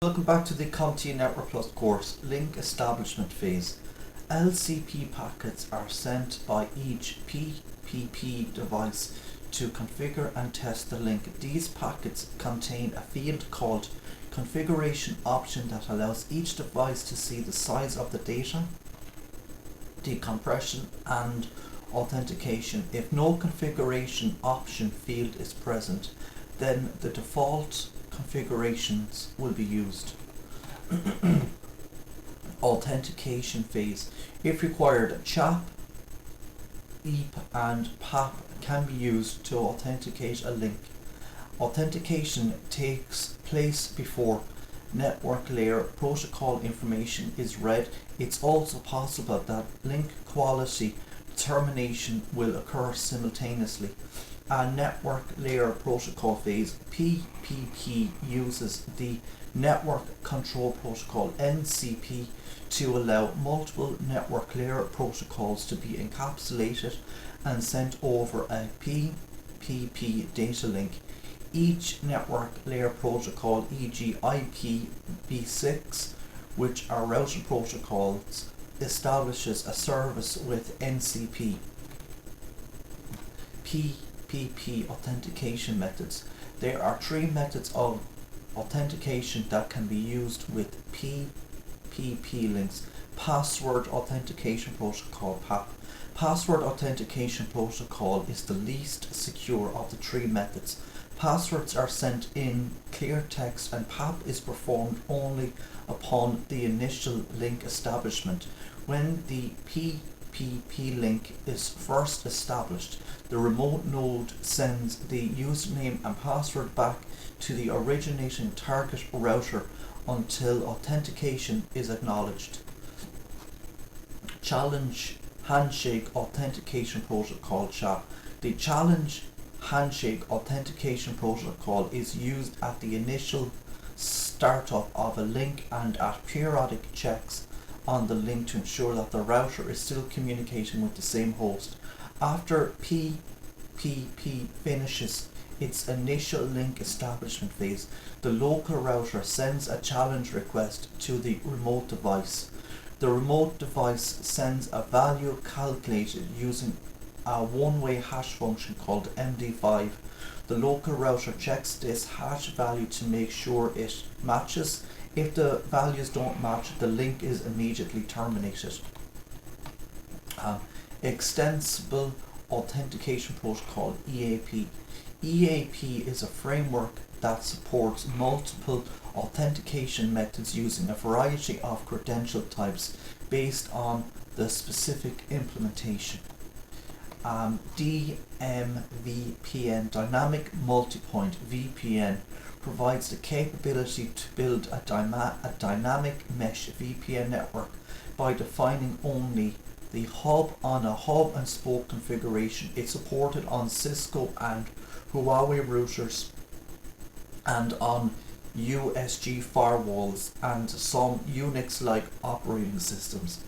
Welcome back to the Comptia Network Plus course, Link Establishment Phase. LCP packets are sent by each PPP device to configure and test the link. These packets contain a field called configuration option that allows each device to see the size of the data, decompression and authentication. If no configuration option field is present, then the default configurations will be used. Authentication phase. If required, CHAP, EP and PAP can be used to authenticate a link. Authentication takes place before network layer protocol information is read. It's also possible that link quality determination will occur simultaneously. A network layer protocol phase, PPP, uses the network control protocol NCP to allow multiple network layer protocols to be encapsulated and sent over a PPP data link. Each network layer protocol, e.g. IPv6, which are routing protocols, establishes a service with NCP. PPP authentication methods. There are three methods of authentication that can be used with PPP links. Password authentication protocol, PAP. Password authentication protocol is the least secure of the three methods. Passwords are sent in clear text and PAP is performed only upon the initial link establishment. When the PPP link is first established, the remote node sends the username and password back to the originating target router until authentication is acknowledged. Challenge Handshake Authentication Protocol, CHAP. The Challenge Handshake Authentication Protocol is used at the initial startup of a link and at periodic checks on the link to ensure that the router is still communicating with the same host. After PPP finishes its initial link establishment phase, the local router sends a challenge request to the remote device. The remote device sends a value calculated using a one-way hash function called MD5. The local router checks this hash value to make sure it matches. If the values don't match, the link is immediately terminated. Extensible Authentication Protocol, EAP. EAP is a framework that supports multiple authentication methods using a variety of credential types based on the specific implementation. DMVPN, Dynamic Multipoint VPN, provides the capability to build a dynamic mesh VPN network by defining only the hub on a hub and spoke configuration. It's supported on Cisco and Huawei routers and on USG firewalls and some Unix-like operating systems.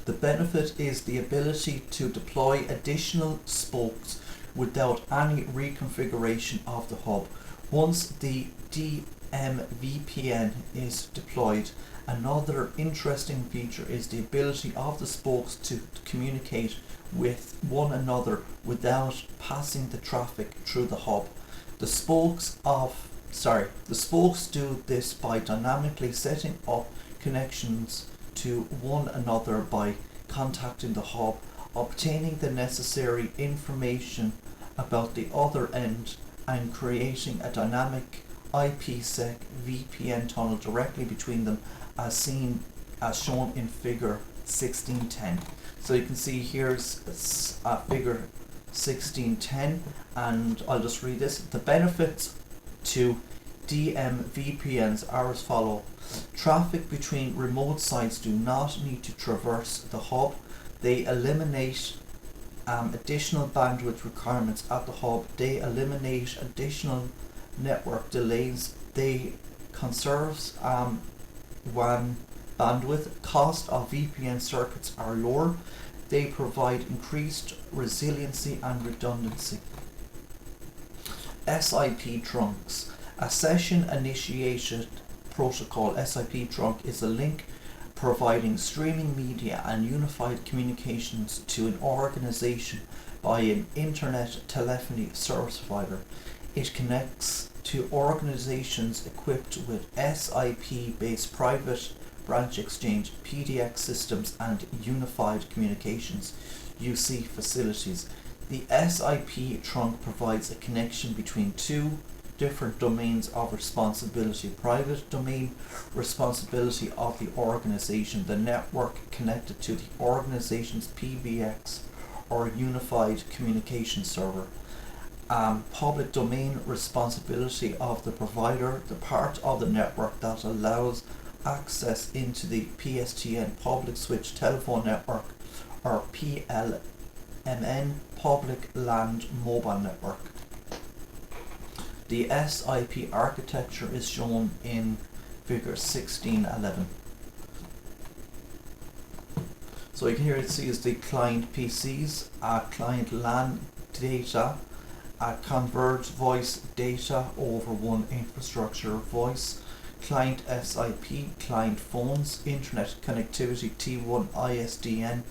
The benefit is the ability to deploy additional spokes without any reconfiguration of the hub. Once the DMVPN is deployed, another interesting feature is the ability of the spokes to communicate with one another without passing the traffic through the hub. The spokes do this by dynamically setting up connections to one another by contacting the hub, obtaining the necessary information about the other end, and creating a dynamic IPsec VPN tunnel directly between them, as shown in figure 1610. So you can see here's figure 1610, and I'll just read this. The benefits to DMVPNs are as follow. Traffic between remote sites do not need to traverse the hub. They eliminate additional bandwidth requirements at the hub. They eliminate additional network delays. They conserve WAN bandwidth. Cost of VPN circuits are lower. They provide increased resiliency and redundancy. SIP trunks. A session initiated protocol SIP trunk is a link providing streaming media and unified communications to an organization by an internet telephony service provider. It connects to organizations equipped with SIP-based private branch exchange, PDX systems and unified communications UC facilities. The SIP trunk provides a connection between two different domains of responsibility. Private domain responsibility of the organization, the network connected to the organization's PBX or unified communication server. Public domain responsibility of the provider, the part of the network that allows access into the PSTN public switch telephone network or PLMN public land mobile network. The SIP architecture is shown in figure 1611. So you can here see is the client PCs, client LAN data, converged voice data over one infrastructure voice, client SIP, client phones, internet connectivity T1 ISDN,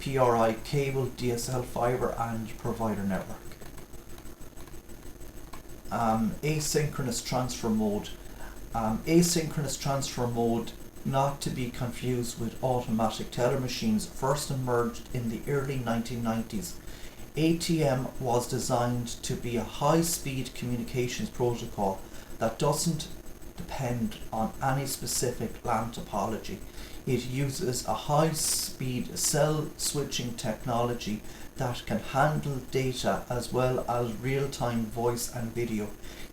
PRI cable, DSL fiber and provider network. Asynchronous transfer mode. Asynchronous transfer mode, not to be confused with automatic teller machines, first emerged in the early 1990s. ATM was designed to be a high-speed communications protocol that doesn't depend on any specific LAN topology. It uses a high-speed cell switching technology that can handle data as well as real-time voice and video.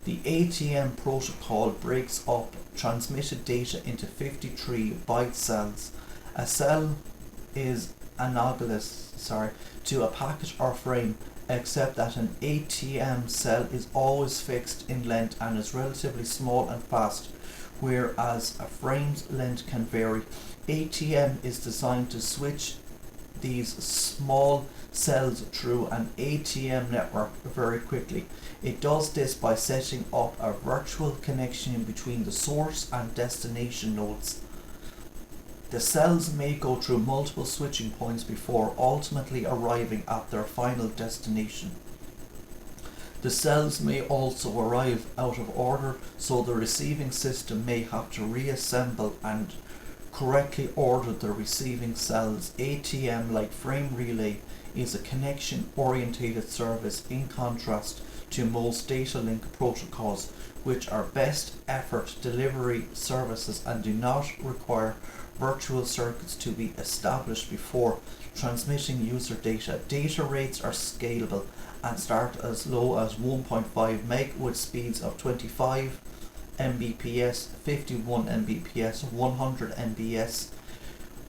The ATM protocol breaks up transmitted data into 53 byte cells. A cell is analogous to a packet or frame, except that an ATM cell is always fixed in length and is relatively small and fast, whereas a frame's length can vary. ATM is designed to switch these small cells through an ATM network very quickly. It does this by setting up a virtual connection between the source and destination nodes. The cells may go through multiple switching points before ultimately arriving at their final destination. The cells may also arrive out of order, so the receiving system may have to reassemble and correctly order the receiving cells. ATM, like frame relay, is a connection-oriented service in contrast to most data link protocols, which are best effort delivery services and do not require virtual circuits to be established before transmitting user data. Data rates are scalable and start as low as 1.5 meg with speeds of 25 Mbps, 51 Mbps, 100 Mbps,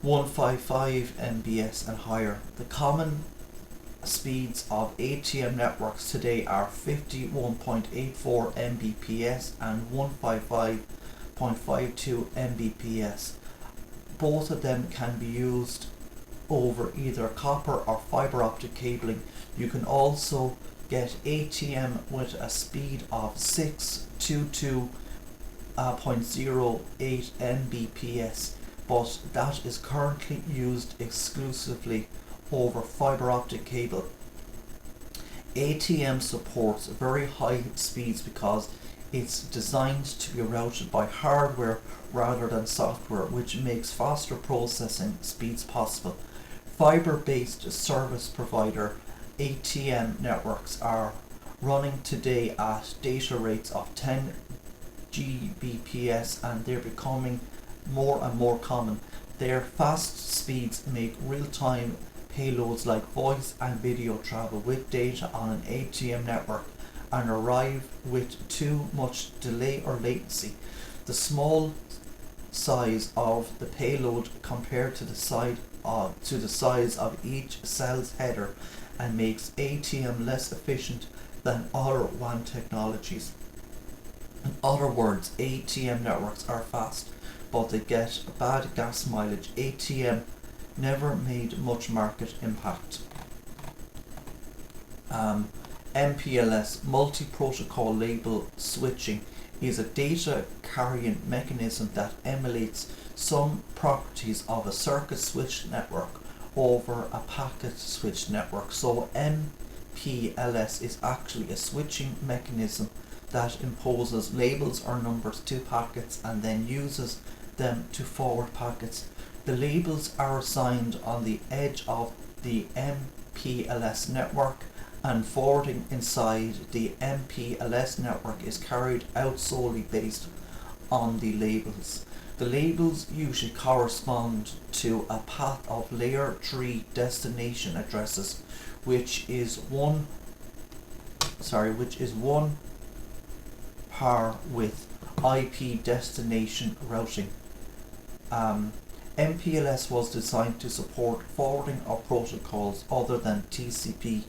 155 Mbps and higher. The common speeds of ATM networks today are 51.84 Mbps and 155.52 Mbps. Both of them can be used over either copper or fiber optic cabling. You can also get ATM with a speed of 622.08 Mbps, but that is currently used exclusively over fiber optic cable. ATM supports very high speeds because it's designed to be routed by hardware rather than software, which makes faster processing speeds possible. Fiber-based service provider ATM networks are running today at data rates of 10 Gbps and they're becoming more and more common. Their fast speeds make real-time payloads like voice and video travel with data on an ATM network and arrive with too much delay or latency. The small size of the payload compared to the size of each cell's header and makes ATM less efficient than other WAN technologies. In other words, ATM networks are fast, but they get bad gas mileage. ATM never made much market impact. MPLS, multi-protocol label switching. is a data carrying mechanism that emulates some properties of a circuit switch network over a packet switch network. So MPLS is actually a switching mechanism that imposes labels or numbers to packets and then uses them to forward packets. The labels are assigned on the edge of the MPLS network, and forwarding inside the MPLS network is carried out solely based on the labels. The labels usually correspond to a path of layer 3 destination addresses, which is one par with IP destination routing. MPLS was designed to support forwarding of protocols other than TCP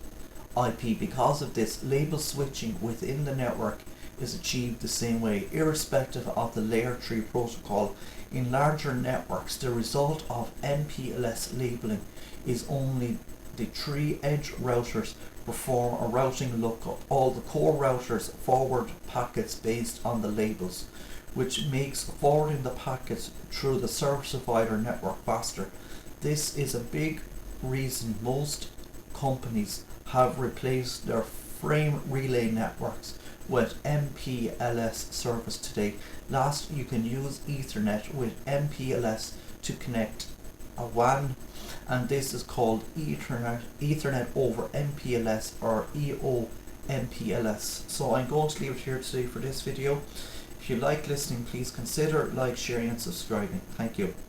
IP. Because of this, label switching within the network is achieved the same way, irrespective of the layer 3 protocol. In larger networks, the result of MPLS labeling is only the 3 edge routers perform a routing lookup. All the core routers forward packets based on the labels, which makes forwarding the packets through the service provider network faster. This is a big reason most companies have replaced their frame relay networks with MPLS service today. Last, you can use Ethernet with MPLS to connect a WAN, and this is called Ethernet over MPLS or EO-MPLS. So I'm going to leave it here today for this video. If you like listening, please consider like, sharing and subscribing. Thank you.